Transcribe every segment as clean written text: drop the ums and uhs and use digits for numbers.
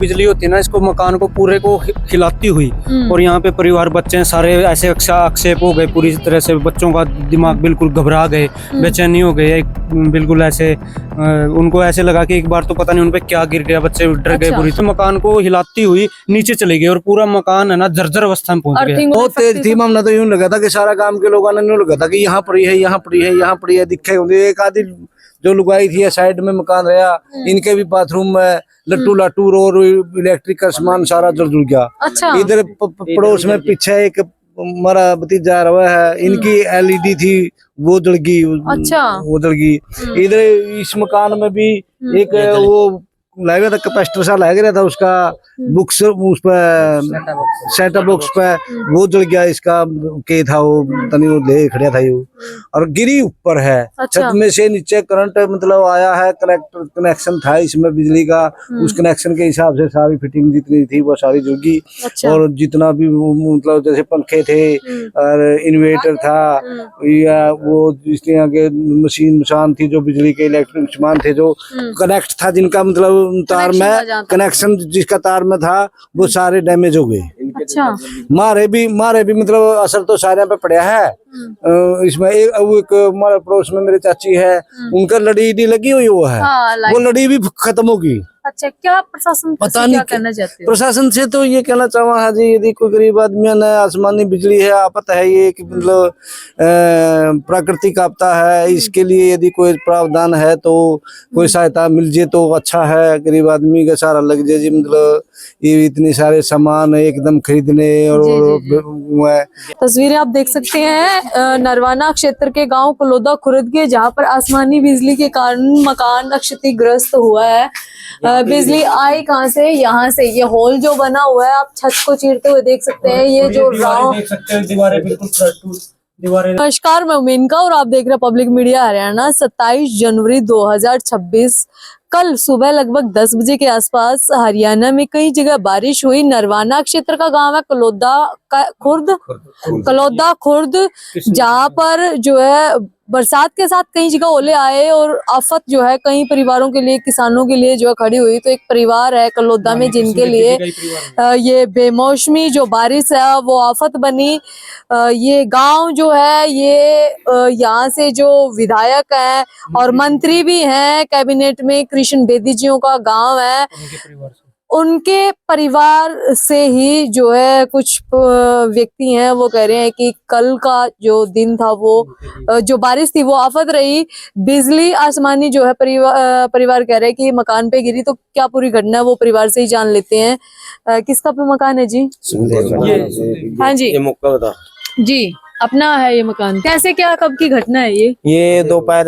बिजली होती है ना, इसको मकान को पूरे को हिलाती हुई, और यहाँ पे परिवार बच्चे हैं सारे ऐसे आक्षेप हो गए पूरी तरह से, बच्चों का दिमाग बिल्कुल घबरा गए, बेचैनी हो गई, बिल्कुल ऐसे उनको ऐसे लगा कि एक बार तो पता नहीं उन पे क्या गिर गया, बच्चे डर गए पूरी। तो मकान को हिलाती हुई नीचे चली गई और पूरा मकान है ना जर्जर अवस्था में पहुंच गया। बहुत तेज थी, मामला तो यूं लगा था कि सारा गांव के लोगों ने लगा था कि यहाँ पड़ी है, यहाँ पड़ी है, यहाँ पड़ी है, दिखे होंगे। एक आधी जो लुगाई थी साइड में मकान रहा, इनके भी बाथरूम में लट्टू लाटू और इलेक्ट्रिक का सामान सारा जल गया। अच्छा। इधर पड़ोस में पीछे एक हमारा भतीजा रहा है, इनकी एलईडी थी वो जल गई। अच्छा। वो जल गई। इधर इस मकान में भी एक वो लगा था, कैपेसिटर सा लग रहा था उसका, बुक्स उस पर सेटअप बॉक्स पे वो जल गया। इसका के था वो तनी वो ले खड़ा था ये, और गिरी ऊपर है। अच्छा। छत में से नीचे करंट मतलब आया है, कनेक्शन था इसमें बिजली का, उस कनेक्शन के हिसाब से सारी फिटिंग जितनी थी वो सारी जुड़ गई। अच्छा। और जितना भी मतलब जैसे पंखे थे और इन्वर्टर था या वो जिसके आगे मशीन थी, जो बिजली के इलेक्ट्रिक सामान थे जो कनेक्ट था, जिनका मतलब तार में कनेक्शन जिसका तार में था वो सारे डैमेज हो गए। अच्छा। मारे भी मतलब असर तो सारे पे पड़ा है। इसमें एक हमारे पड़ोस में मेरी चाची है, उनका लड़ी लगी हुई वो है। वो लड़ी भी खत्म होगी। अच्छा, क्या प्रशासन पता से नहीं क्या कहना चाहते हो? प्रशासन से तो ये कहना चाहूँ हाँ जी, यदि कोई गरीब आदमी है, आसमानी बिजली है, आफत है ये कि मतलब प्राकृतिक आपदा है, इसके लिए यदि कोई प्रावधान है तो कोई सहायता मिल जाए तो अच्छा है। गरीब आदमी का सारा लग जाए जी, मतलब ये इतने सारे सामान एकदम खरीदने और तस्वीरें आप देख सकते हैं नरवाना क्षेत्र के गांव कलोदा खुर्द के, जहां पर आसमानी बिजली के कारण मकान क्षतिग्रस्त हुआ है। बिजली आई कहां से? यहाँ से। ये होल जो बना हुआ है, आप छत को चीरते हुए देख सकते हैं। ये जो दीवारें बिल्कुल दीवारें। नमस्कार, मैं उमेनका और आप देख रहे हैं पब्लिक मीडिया हरियाणा। 27 जनवरी 2026 कल सुबह लगभग 10 बजे के आसपास हरियाणा में कई जगह बारिश हुई। नरवाना क्षेत्र का गांव है कलोदा खुर्द, जहां पर जो है बरसात के साथ कई जगह ओले आए और आफत जो है कई परिवारों के लिए, किसानों के लिए जो है खड़ी हुई। तो एक परिवार है कलोदा में जिनके लिए ये बेमौसमी जो बारिश है वो आफत बनी। ये गांव जो है ये यहाँ से जो विधायक हैं और मंत्री भी हैं कैबिनेट में, कृष्ण बेदी जियों का गांव है, उनके परिवार से ही जो है कुछ व्यक्ति हैं वो कह रहे हैं कि कल का जो दिन था वो जो बारिश थी वो आफत रही। बिजली आसमानी जो है परिवार कह रहे हैं कि मकान पे गिरी। तो क्या पूरी घटना है वो परिवार से ही जान लेते हैं। किसका पे मकान है जी? हाँ जी, ये मौका बता जी अपना है ये मकान। कैसे, क्या, कब की घटना है ये? ये दोपहर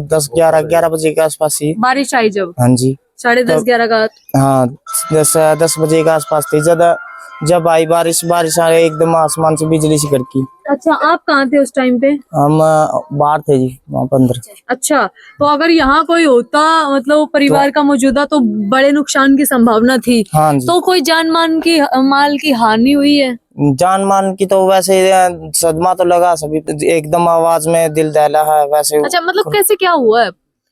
10-11 बजे के आसपास ही बारिश आई जब? हाँ जी, 10:30-11 का। हाँ 10 बजे के आसपास थी। जब आई बारिश आ रही एकदम आसमान से बिजली सी कड़की। अच्छा, आप कहाँ थे उस टाइम पे? हम बाहर थे जी, वहाँ पर अंदर। अच्छा, तो अगर यहाँ कोई होता मतलब परिवार का मौजूदा तो बड़े नुकसान की संभावना थी। हाँ जी। तो कोई जान माल की हानि हुई है? जान मान की तो वैसे सदमा तो लगा, सभी एकदम आवाज में दिल दहला है वैसे। अच्छा, मतलब कैसे क्या हुआ है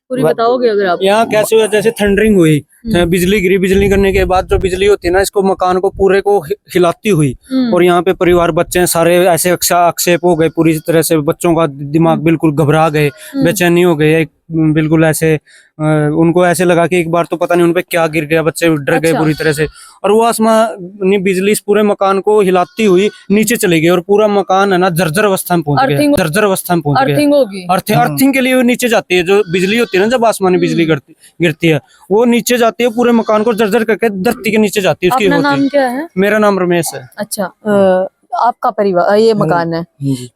पूरी बताओगे अगर आप? यहाँ कैसे हुआ, जैसे थंडरिंग हुई, बिजली गिरी, बिजली करने के बाद जो बिजली होती है ना, इसको मकान को पूरे को हिलाती हुई, और यहाँ पे परिवार बच्चे हैं सारे ऐसे आक्षेप हो गए पूरी तरह से, बच्चों का दिमाग बिल्कुल घबरा गए, बेचैनी हो गई, बिल्कुल ऐसे उनको ऐसे लगा कि एक बार तो पता नहीं उन पे क्या गिर गया, बच्चे डर गए पूरी तरह से। और वो आसमानी बिजली इस पूरे मकान को हिलाती हुई नीचे चली गई और पूरा मकान है ना जर्जर अवस्था में पहुंच गया। जर्जर अवस्था में पहुंच गया। अर्थिंग के लिए वो नीचे जाती है, जो बिजली होती है ना, जब आसमानी बिजली गिरती है वो नीचे जाती है, पूरे मकान को जर्जर करके धरती के नीचे जाती है। अपना नाम क्या है? मेरा नाम रमेश है। अच्छा, आपका परिवार ये मकान है,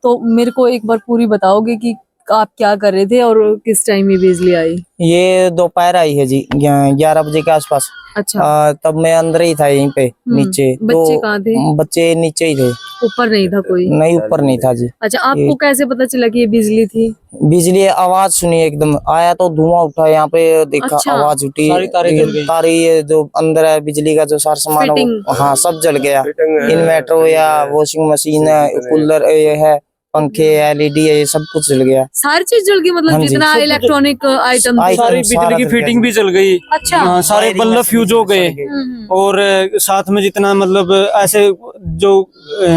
तो मेरे को एक बार पूरी बताओगे कि आप क्या कर रहे थे और किस टाइम ये बिजली आई? ये दोपहर आई है जी, 11 बजे के आसपास। अच्छा। तब मैं अंदर ही था यहीं पे नीचे। बच्चे कहाँ थे? बच्चे नीचे ही थे, ऊपर नहीं था कोई? नहीं ऊपर नहीं था जी। अच्छा, आपको कैसे पता चला कि ये बिजली थी? बिजली आवाज सुनी, एकदम आया तो धुआं उठा, यहाँ पे देखा। अच्छा। आवाज उठी, तारी ये जो अंदर है बिजली का जो सारा सामान हाँ सब जल गया। इन्वर्टर या वॉशिंग मशीन है, कूलर ये है पंखे LED है, ये सब कुछ जल गया। सारी चीज जल गई, मतलब हाँ जी, जितना सब कुछ- इलेक्ट्रॉनिक आइटम थे। सारी बिजली सारा की जल फिटिंग गया। भी जल गई। अच्छा। हाँ, सारे वायरिंग बल्ब में फ्यूज हो गए। और साथ में जितना मतलब ऐसे जो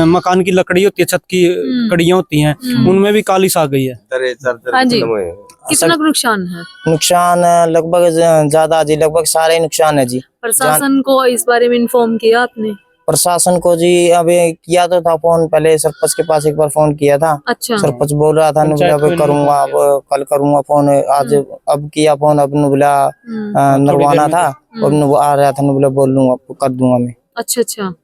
मकान की लकड़ी होती है, छत की कड़ियां होती हैं, उनमें भी कालिश आ गई है। हाँ जी, कितना नुकसान है? नुकसान लगभग ज्यादा जी, लगभग सारे नुकसान है जी। प्रशासन को इस बारे में इन्फॉर्म किया आपने? प्रशासन को जी अभी किया तो था फोन, पहले सरपंच के पास एक बार फोन किया था। अच्छा। सरपंच बोल रहा था, ने बोला अब करूंगा, अब कल करूंगा फोन, आज अब किया फोन, अब ने बोला नरवाना था, अब ने आ रहा था, ने बोला बोल लूंगा, कर दूंगा मैं। अच्छा अच्छा।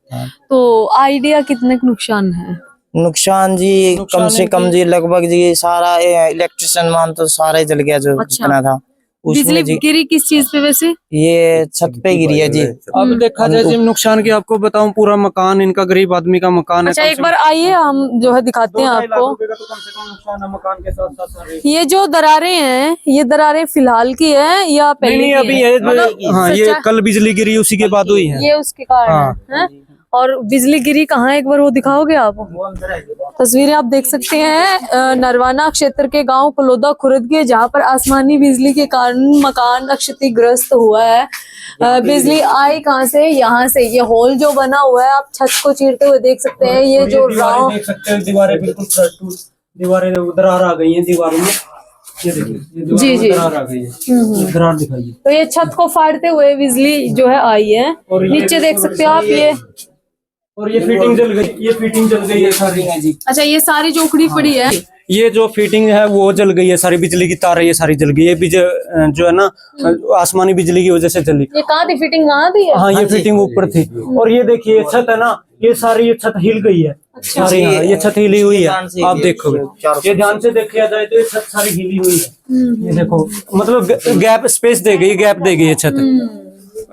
तो आइडिया कितने का नुकसान है? नुकसान जी कम से कम जी लगभग जी सारा इलेक्ट्रिशियन मान तो सारा ही जल गया जो अच्छा। जितना था। बिजली उसमें जी गिरी किस चीज पे वैसे? ये छत पे गिरी है जी। अब देखा जाए जी नुकसान की आपको बताऊं, पूरा मकान इनका गरीब आदमी का मकान है। अच्छा, एक बार आइए, हम जो है दिखाते हैं आपको। का तो कम से कम नुकसान है मकान के साथ साथ सारे। ये जो दरारें हैं, ये दरारें फिलहाल की है या पहले नहीं की अभी है? ये मतलब हाँ, ये सच्चा- कल बिजली गिरी उसी के बाद हुई है। ये उसके कारण हाँ। है? और बिजली गिरी कहाँ है, एक बार वो दिखाओगे आप? तस्वीरें आप देख सकते हैं नरवाना क्षेत्र के गांव कलोदा खुर्द के, जहां पर आसमानी बिजली के कारण मकान क्षतिग्रस्त हुआ है। बिजली आई कहाँ से? यहाँ से। ये होल जो बना हुआ है, आप छत को चीरते हुए देख सकते हैं। ये जो राव देख सकते हैं, दीवारें बिल्कुल दीवारें दरार आ गई हैं दीवारों में। ये देखिए, ये दीवारों जी, में जी। दरार आ गई है। दरार दिखाइए। तो ये छत को फाड़ते हुए बिजली जो है आई है। और ये नीचे देख सकते हो आप ये। और ये फिटिंग जल गई, ये फिटिंग जल गई है सारी। अच्छा, ये सारी जो उखड़ी पड़ी है। ये जो फिटिंग है वो जल गई है सारी, बिजली की तारें ये सारी जल गई। ये जो है ना आसमानी बिजली की वजह से जली। ये कहाँ थी फिटिंग? वहाँ थी है? हाँ, ये फिटिंग ऊपर थी। और ये देखिए छत है ना, ये सारी ये छत हिल गई है सारी। हाँ, ये छत हिली हुई है, आप देखोगे, ये ध्यान से देखा जाए तो ये छत सारी हिली हुई है। ये देखो, मतलब गैप स्पेस दे गई, गैप दे गई ये छत।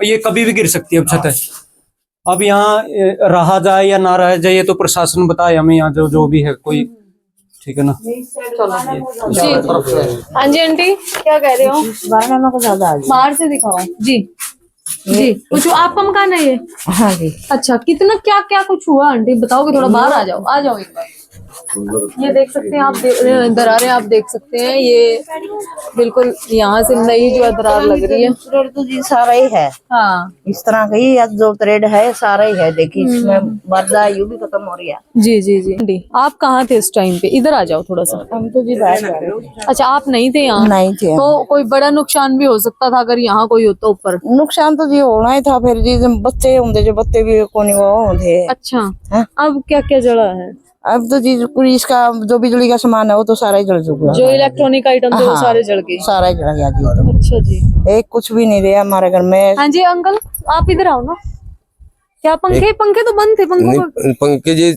ये कभी भी गिर सकती है अब छत है। अब यहाँ रहा जाए या ना रहा जाए, ये तो प्रशासन बताए हमें, यहाँ जो भी है कोई, ठीक है ना। जी। हाँ जी आंटी, क्या कह रहे हो? बाहर से दिखाओ जी। जी, कुछ आपका मकान है ये? हाँ जी। अच्छा, कितना क्या क्या कुछ हुआ आंटी, बताओगे? थोड़ा बाहर आ जाओ, आ जाओ एक बार। ये देख सकते हैं आप, दरारें आप देख सकते हैं। ये बिल्कुल यहाँ से नई जो है दरार लग रही है। थ्रेड तो जी सारा ही है, हाँ इस तरह का ही जो थ्रेड है सारा ही है। देखिए इसमें मर्दा यू भी खत्म हो रही है। जी जी जी आंटी, आप कहाँ थे इस टाइम पे? इधर आ जाओ थोड़ा सा। हम तो जी बाहर जा रहे थे। अच्छा, आप नहीं थे यहाँ? नहीं थे। तो कोई बड़ा नुकसान भी हो सकता था अगर यहाँ कोई होता ऊपर। नुकसान तो जी होना ही था, फिर जी बच्चे होंगे, जो बच्चे भी कोनी वो होंगे। अच्छा, हाँ? अब क्या क्या जला है? अब तो जी पूरी इसका जो बिजली का सामान है वो तो सारा ही जल चुका जो इलेक्ट्रॉनिक आइटम थे वो हाँ। सारे जल गए। सारा ही जल गया जी। तो अच्छा जी। एक कुछ भी नहीं रहा हमारे घर में। हाँ जी अंकल, आप इधर आओ ना। क्या पंखे पंखे तो बंद थे, पंखों को। पंखे जी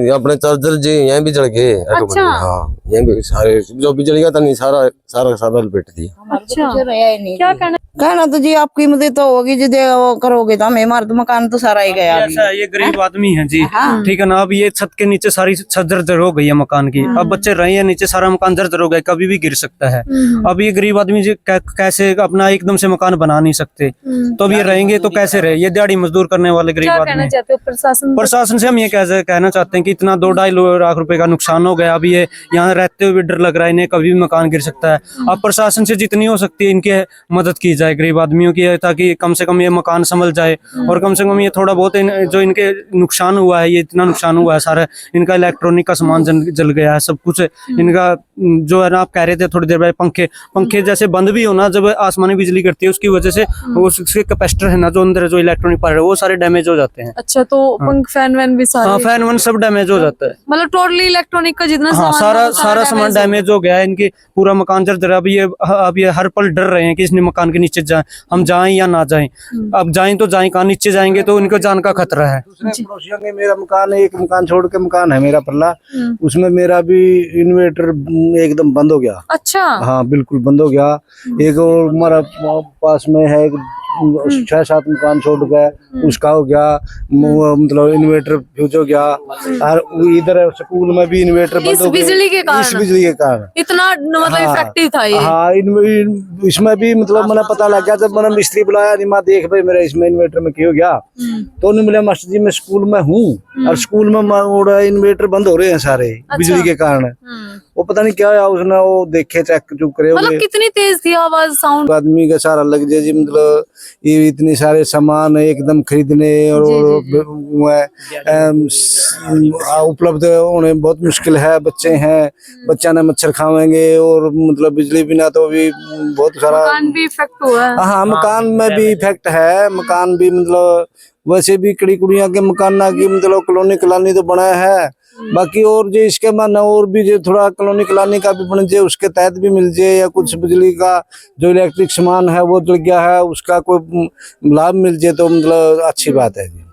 अपने चार्जर जी यहाँ भी जल गए। अच्छा। हाँ, यहाँ भी सारे जो भी जल गया था, नहीं सारा सारा सारा लपेट दी। अच्छा, कुछ रहा ही नहीं। क्या कहना? कहना तो जी आपकी मदद तो होगी जी, वो करोगे तो हमें, हमारा तो मकान तो सारा ही गया अभी। ऐसा है, ये गरीब आदमी है जी, ठीक है ना। अब ये छत के नीचे सारी छत जर्जर हो गई है मकान की। अब बच्चे रहे हैं नीचे, सारा मकान जर्जर हो गया, कभी भी गिर सकता है। अब ये गरीब आदमी जी कैसे अपना एकदम से मकान बना नहीं सकते, तो अब ये रहेंगे तो कैसे रहे? ये दिहाड़ी मजदूर करने वाले गरीब क्या आदमी। कहना चाहते हो प्रशासन? प्रशासन से हम ये कहना चाहते हैं कि इतना 2-2.5 लाख रुपए का नुकसान हो गया। अब ये यहाँ रहते हुए डर लग रहा है, इन्हें कभी भी मकान गिर सकता है। अब प्रशासन से जितनी हो सकती है इनकी मदद की जाए गरीब आदमियों की, ताकि कम से कम ये मकान संभल जाए। और कम से कम ये थोड़ा बहुत जो इनके नुकसान हुआ है, ये इतना नुकसान हुआ है सारा, इनका इलेक्ट्रॉनिक का सामान जल गया है सब कुछ। इनका जो है ना, आप कह रहे थे थोड़ी देर पहले, पंखे जैसे बंद भी होना जब आसमानी बिजली करती है, उसकी वजह से उसके कैपेसिटर है ना, जो अंदर जो इलेक्ट्रॉनिक पार्ट है, वो सारे डैमेज हो जाते हैं। अच्छा, तो पंख फैन वैन भी हाँ, सारे? फैन वन सब डैमेज हो जाता है। मतलब टोटली इलेक्ट्रॉनिक का जितना हाँ, सामान था, सारा सामान डैमेज हो गया है। इनकी पूरा मकान जर्जर है। अब ये हर पल डर रहे हैं कि इसने मकान के नीचे हम जाएं या ना जाएं। अब जाएं तो जाएं कहाँ, नीचे जाएंगे तो इनको जान का खतरा है। पड़ोसियों के मेरा मकान है, एक मकान छोड़ के मकान है मेरा पल्ला, उसमें मेरा भी इन्वर्टर एकदम बंद हो गया। अच्छा। हाँ बिल्कुल बंद हो गया। एक और हमारा पास में है एक 6-7 मकान छोड़ गए, उसका हो गया। मतलब इन्वर्टर फ्यूज हो गया। और इधर स्कूल में भी इन्वर्टर बंद इस हो गए बिजली के इस कारण? बिजली के कारण। इतना मतलब इफेक्टिव था ये? हाँ इसमें भी मतलब मैंने पता लग गया जब मैंने मिस्त्री बुलाया, नहीं माँ देख भाई मेरा इसमें इन्वर्टर में क्यों हो गया। तो उन्होंने बोला मास्टर जी मैं स्कूल में हूँ और स्कूल में इन्वर्टर बंद हो रहे हैं सारे बिजली के कारण। वो पता नहीं क्या है, उसने वो देखे चेक चुक करे। मतलब कितनी तेज थी आवाज, साउंड? आदमी का सारा लग जाए जी, मतलब ये इतने सारे सामान एकदम खरीदने और उपलब्ध होने बहुत मुश्किल है। बच्चे हैं, बच्चा ने मच्छर खावेंगे और मतलब बिजली बिना तो भी बहुत सारा मकान भी इफेक्ट हुआ है। हाँ मकान में भी इफेक्ट है। मकान भी मतलब वैसे भी कड़ी कुड़िया के मकान ना की मतलब कॉलोनी तो बना है। बाकी और जो इसके माना और भी जो थोड़ा कॉलोनी का भी बन जाए, उसके तहत भी मिल जाए, या कुछ बिजली का जो इलेक्ट्रिक सामान है वो जल गया है उसका कोई लाभ मिल जाए तो मतलब अच्छी बात है जी।